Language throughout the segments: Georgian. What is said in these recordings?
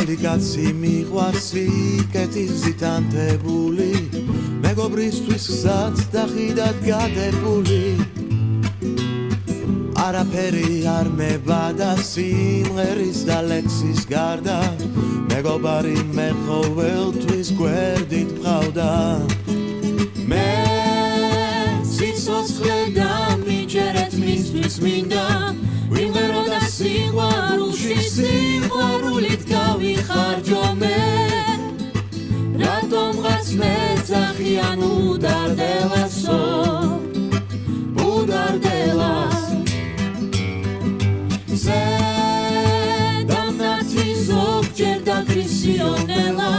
ყველი კაცი მიყვარს სიკეთის ზიტანთებული მეგობრისთვის გზად და ხიდად გადებული არაფერი არ მებადა სიმღერის და ლექსის გარდა მეგობარი მე ყოველთვის გვერდით მყავდა მე სიცოცხლე დამიჯერეთ მისთვის მინდა ვიმღერო და სიყვარულით გავიხარჯო მე რატომღაც მეძახიან უდარდელასო უდარდელას ზედამნაცი ზოგჯერ დაგრისიონელა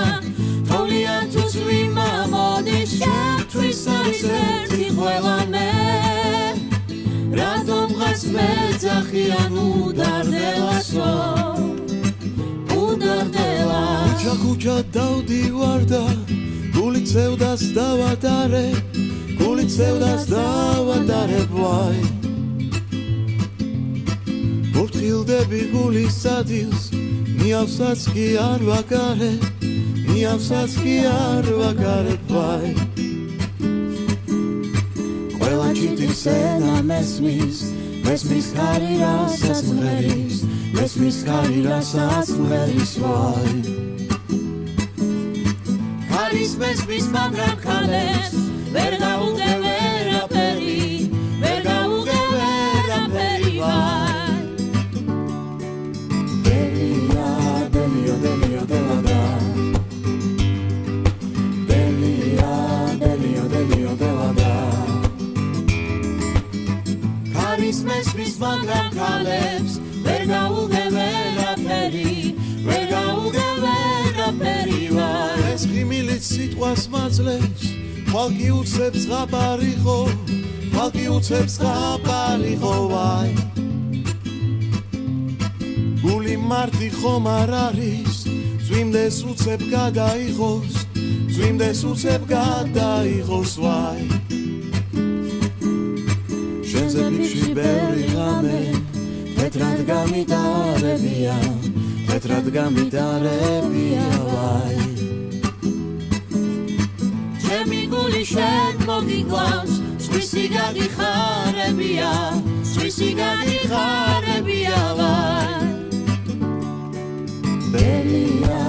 თოვლია თუ წვიმა მოდის ჩემთვის არის ერთი ყველა მე რატომღაც მეძახიან უდარდელასო უდარდელას ქუჩა დავდივარ და გული წევდას დავატარებ ვაი მორთხილდები გულის სადილს ნიავსაც კი არ ვაკარებ ვაი ყველა ჩიტის ენა მესმის ხარი რასაც მღერის ვაი ხარის მესმის მაგრამ ხალებს ვერ გაუგე ვერაფერი ვაი ხარის მესმის მაგრამ ხალებს ვერ გაუგე ვერაფერი ვაი ეს ხიმილით სიტყვას მაძლევს ხალკი უცებს ზღაპარიხო ვაი გული მარტი ხომ არ არის ზვიმდეს უცებ გადაიღოს ვაი შენზე ფიქში ბევრი ღამე თეთრად გამიტარებია ვაი ჩემი გული შენ მოგიკლავს სხვისი გაგიხარებია ვაი ბელია